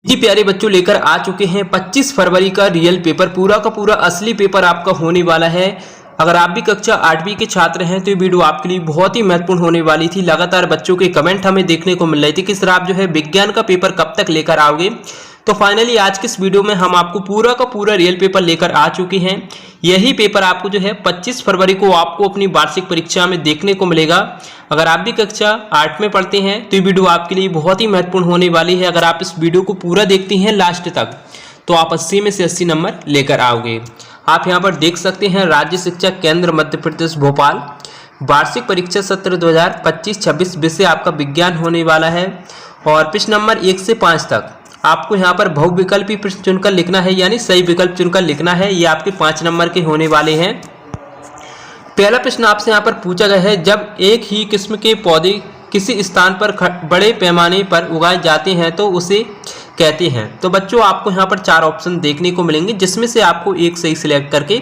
जी प्यारे बच्चों, लेकर आ चुके हैं 25 फरवरी का रियल पेपर। पूरा का पूरा असली पेपर आपका होने वाला है। अगर आप भी कक्षा 8वीं के छात्र हैं तो ये वीडियो आपके लिए बहुत ही महत्वपूर्ण होने वाली थी। लगातार बच्चों के कमेंट हमें देखने को मिल रहे थे कि सर आप जो है विज्ञान का पेपर कब तक लेकर आओगे। तो फाइनली आज के इस वीडियो में हम आपको पूरा का पूरा रियल पेपर लेकर आ चुके हैं। यही पेपर आपको जो है 25 फरवरी को आपको अपनी वार्षिक परीक्षा में देखने को मिलेगा। अगर आप भी कक्षा 8 में पढ़ते हैं तो ये वीडियो आपके लिए बहुत ही महत्वपूर्ण होने वाली है। अगर आप इस वीडियो को पूरा देखती हैं लास्ट तक तो आप 80 में से 80 नंबर लेकर आओगे। आप यहाँ पर देख सकते हैं राज्य शिक्षा केंद्र मध्य प्रदेश भोपाल वार्षिक परीक्षा सत्र 2025-26 विषय आपका विज्ञान होने वाला है। और प्रश्न नंबर 1 से 5 तक आपको यहाँ पर बहुविकल्पी प्रश्न चुनकर लिखना है, यानी सही विकल्प चुनकर लिखना है। ये आपके 5 नंबर के होने वाले हैं। पहला प्रश्न आपसे यहाँ पर पूछा गया है, जब एक ही किस्म के पौधे किसी स्थान पर बड़े पैमाने पर उगाए जाते हैं तो उसे कहते हैं। तो बच्चों आपको यहाँ पर 4 ऑप्शन देखने को मिलेंगे, जिसमें से आपको एक सही सिलेक्ट करके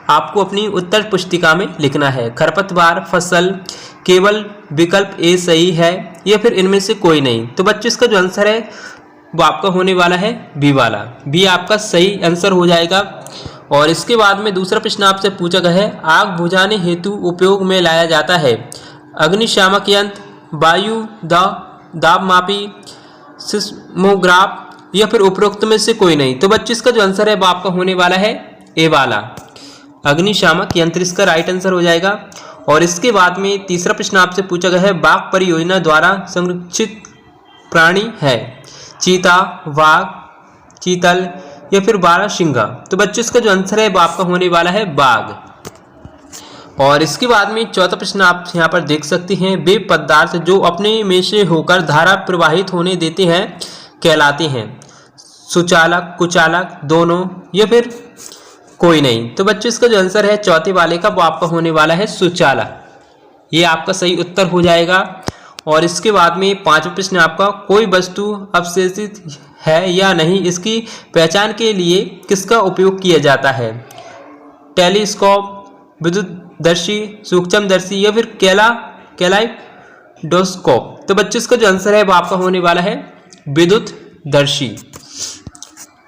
आपको अपनी उत्तर पुस्तिका में लिखना है। खरपतवार, फसल, केवल विकल्प ए सही है या फिर इनमें से कोई नहीं। तो बच्चों इसका जो आंसर है वो आपका होने वाला है बी वाला। बी आपका सही आंसर हो जाएगा। और इसके बाद में दूसरा प्रश्न आपसे पूछा गया है, आग बुझाने हेतु उपयोग में लाया जाता है अग्निशामक यंत्र, वायु दाब मापी, सिस्मोग्राफ या फिर उपरोक्त में से कोई नहीं। तो बच्चों इसका जो आंसर है वो आपका होने वाला है ए वाला, अग्निशामक यंत्र इसका राइट आंसर हो जाएगा। और इसके बाद में तीसरा प्रश्न आपसे पूछा गया है, बाघ परियोजना द्वारा संरक्षित प्राणी है चीता, वाघ, चीतल या फिर बारहसिंगा। तो बच्चों इसका जो आंसर है वो आपका होने वाला है बाघ। और इसके बाद में चौथा प्रश्न आप यहाँ पर देख सकते हैं, वे पदार्थ जो अपने में से होकर धारा प्रवाहित होने देते हैं कहलाते हैं सुचालक, कुचालक, दोनों या फिर कोई नहीं। तो बच्चों इसका जो आंसर है चौथे वाले का वो आपका होने वाला है सुचालक। ये आपका सही उत्तर हो जाएगा। और इसके बाद में पांचवा प्रश्न आपका, कोई वस्तु अवशेषित है या नहीं इसकी पहचान के लिए किसका उपयोग किया जाता है? टेलीस्कोप, विद्युतदर्शी, सूक्ष्मदर्शी या फिर कैलाइडोस्कोप। तो बच्चों इसका जो आंसर है वो आपका होने वाला है विद्युतदर्शी।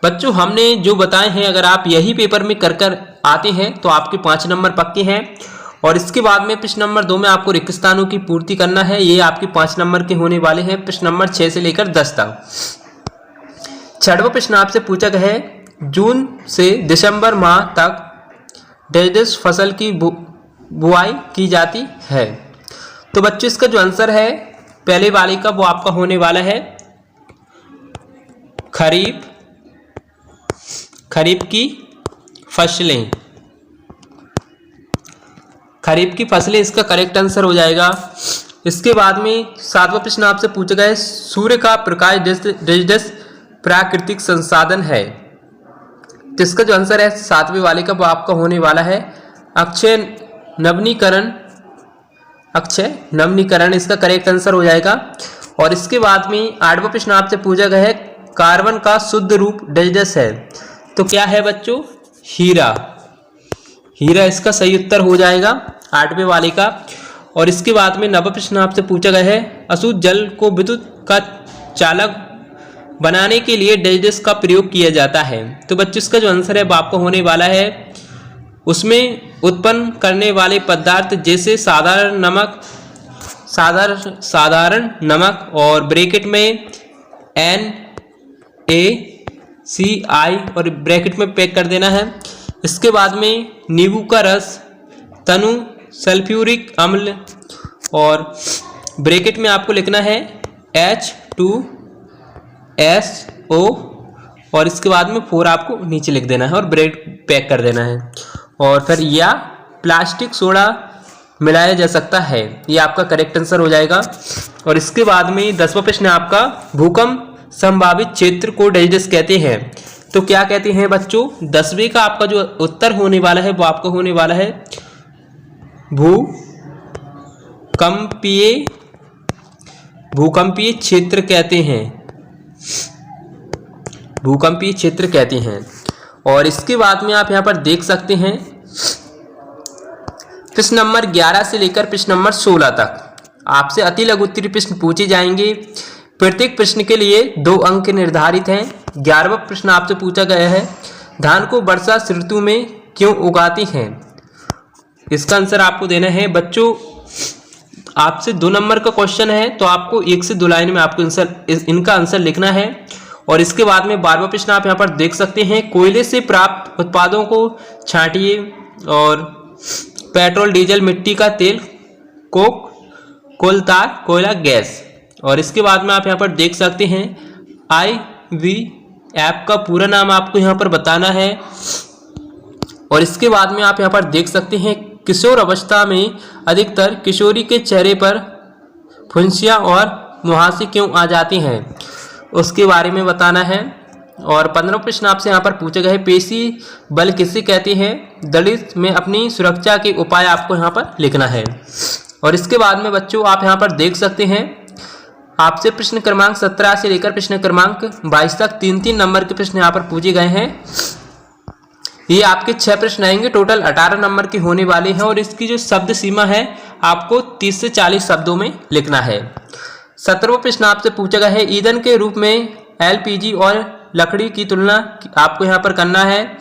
बच्चों हमने जो बताए हैं अगर आप यही पेपर में कर आते हैं तो आपके 5 नंबर पक्के हैं। और इसके बाद में प्रश्न नंबर 2 में आपको रिक्त स्थानों की पूर्ति करना है। ये आपके 5 नंबर के होने वाले हैं, प्रश्न नंबर 6 से लेकर 10 तक। 6वां प्रश्न आपसे पूछा गया है, जून से दिसंबर माह तक डेजिस फसल की बुआई की जाती है। तो बच्चों इसका जो आंसर है पहले वाले का वो आपका होने वाला है खरीफ की फसलें। खरीफ की फसलें इसका करेक्ट आंसर हो जाएगा। इसके बाद में 7वां प्रश्न आपसे पूछा गया है, सूर्य का प्रकाश डेजिस प्राकृतिक संसाधन है। तो इसका जो आंसर है 7वें वाले का वो आपका होने वाला है अक्षय नवीनीकरण इसका करेक्ट आंसर हो जाएगा। और इसके बाद में 8वां प्रश्न आपसे पूछा गया है, कार्बन का शुद्ध रूप डेजिस है। तो क्या है बच्चों? हीरा इसका सही उत्तर हो जाएगा 8वें वाले का। और इसके बाद में 9वां प्रश्न आपसे पूछा गया है, अशुद्ध जल को विद्युत का चालक बनाने के लिए डेजिस का प्रयोग किया जाता है। तो बच्चों इसका जो आंसर है वो आपको होने वाला है उसमें उत्पन्न करने वाले पदार्थ जैसे साधारण नमक और ब्रैकेट में NaCl और ब्रैकेट में पैक कर देना है। इसके बाद में नींबू का रस, तनु सल्फ्यूरिक अम्ल और ब्रैकेट में आपको लिखना है H2SO और इसके बाद में 4 आपको नीचे लिख देना है और ब्रेड पैक कर देना है। और फिर या प्लास्टिक सोडा मिलाया जा सकता है, ये आपका करेक्ट आंसर हो जाएगा। और इसके बाद में 10वां प्रश्न आपका, भूकंप संभावित क्षेत्र को डेजिस कहते हैं। तो क्या कहते हैं बच्चों? 10वें का आपका जो उत्तर होने वाला है वो आपका होने वाला है भूकंपीय क्षेत्र कहते हैं। भूकंपीय क्षेत्र कहते हैं। और इसके बाद में आप यहाँ पर देख सकते हैं प्रश्न नंबर 11 से लेकर प्रश्न नंबर 16 तक आपसे अति लघु उत्तरीय प्रश्न पूछे जाएंगे। प्रत्येक प्रश्न के लिए 2 अंक निर्धारित हैं। 11वां प्रश्न आपसे पूछा गया है, धान को वर्षा ऋतु में क्यों उगाती हैं? इसका आंसर आपको देना है। बच्चों आपसे 2 नंबर का क्वेश्चन है, तो आपको 1 से 2 लाइन में आपको इनका आंसर लिखना है। और इसके बाद में 12वां प्रश्न आप यहाँ पर देख सकते हैं, कोयले से प्राप्त उत्पादों को छांटिए और पेट्रोल, डीजल, मिट्टी का तेल, कोक, कोलतार, कोयला, गैस। और इसके बाद में आप यहाँ पर देख सकते हैं IVF का पूरा नाम आपको यहाँ पर बताना है। और इसके बाद में आप यहाँ पर देख सकते हैं, किशोर अवस्था में अधिकतर किशोरी के चेहरे पर फुंसियाँ और मुहासे क्यों आ जाती हैं, उसके बारे में बताना है। और 15वां प्रश्न आपसे यहाँ पर पूछा गया है, पेशी बल किसे कहते हैं? दलित में अपनी सुरक्षा के उपाय आपको यहाँ पर लिखना है। और इसके बाद में बच्चों आप यहाँ पर देख सकते हैं, आपसे प्रश्न क्रमांक 17 से लेकर प्रश्न क्रमांक 22 तक 3-3 नंबर के प्रश्न यहाँ पर पूछे गए हैं। ये आपके 6 प्रश्न आएंगे, टोटल 18 नंबर के होने वाले हैं। और इसकी जो शब्द सीमा है आपको 30 से 40 शब्दों में लिखना है। 17वां प्रश्न आपसे पूछा गया है, ईंधन के रूप में LPG और लकड़ी की तुलना आपको यहाँ पर करना है।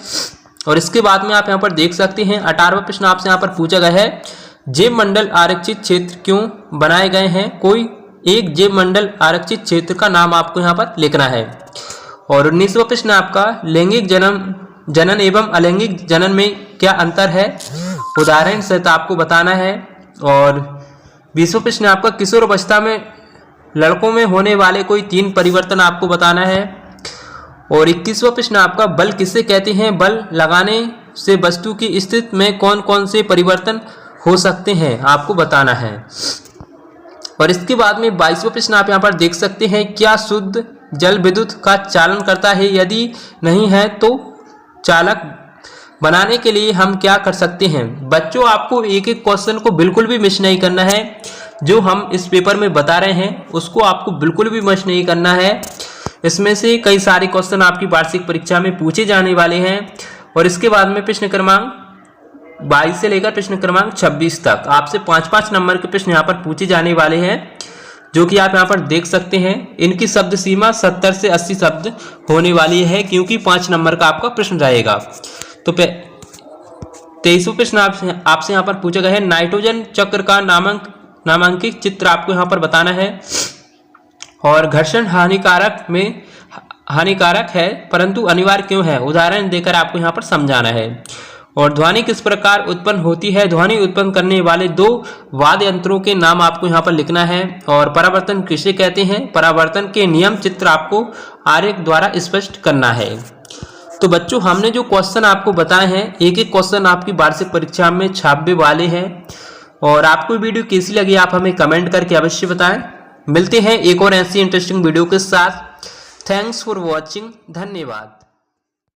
और इसके बाद में आप यहाँ पर देख सकते हैं, 18वां प्रश्न आपसे यहाँ पर पूछा गया है, जैव मंडल आरक्षित क्षेत्र क्यों बनाए गए हैं? कोई एक जैव मंडल आरक्षित क्षेत्र का नाम आपको यहाँ पर लिखना है। और 19वां प्रश्न आपका, लैंगिक जनन एवं अलैंगिक जनन में क्या अंतर है? उदाहरण सहित आपको बताना है। और 20वां प्रश्न आपका, किशोर अवस्था में लड़कों में होने वाले कोई 3 परिवर्तन आपको बताना है। और 21वां प्रश्न आपका, बल किसे कहते हैं? बल लगाने से वस्तु की स्थिति में कौन कौन से परिवर्तन हो सकते हैं, आपको बताना है। और इसके बाद में 22वां प्रश्न आप यहाँ पर देख सकते हैं, क्या शुद्ध जल विद्युत का चालन करता है? यदि नहीं है तो चालक बनाने के लिए हम क्या कर सकते हैं? बच्चों आपको एक एक क्वेश्चन को बिल्कुल भी मिस नहीं करना है। जो हम इस पेपर में बता रहे हैं उसको आपको बिल्कुल भी मिस नहीं करना है। इसमें से कई सारे क्वेश्चन आपकी वार्षिक परीक्षा में पूछे जाने वाले हैं। और इसके बाद में प्रश्न क्रमांक 22 से लेकर प्रश्न क्रमांक 26 तक आपसे 5-5 नंबर के प्रश्न यहाँ पर पूछे जाने वाले हैं, जो कि आप यहाँ पर देख सकते हैं। इनकी शब्द सीमा 70 से 80 शब्द होने वाली है, क्योंकि 5 नंबर का आपका प्रश्न रहेगा। तो 23वां प्रश्न आपसे यहाँ पर पूछा गया है, नाइट्रोजन चक्र का नामांकित चित्र आपको यहाँ पर बताना है। और घर्षण हानिकारक है परंतु अनिवार्य क्यों है? उदाहरण देकर आपको यहाँ पर समझाना है। और ध्वनि किस प्रकार उत्पन्न होती है? ध्वनि उत्पन्न करने वाले 2 वाद्य यंत्रों के नाम आपको यहाँ पर लिखना है। और परावर्तन किसे कहते हैं? परावर्तन के नियम चित्र आपको आरेख द्वारा स्पष्ट करना है। तो बच्चों हमने जो क्वेश्चन आपको बताए हैं, एक एक क्वेश्चन आपकी वार्षिक परीक्षा में छापने वाले हैं। और आपको वीडियो कैसी लगी आप हमें कमेंट करके अवश्य बताएं। मिलते हैं एक और ऐसी इंटरेस्टिंग वीडियो के साथ। थैंक्स फॉर वॉचिंग, धन्यवाद।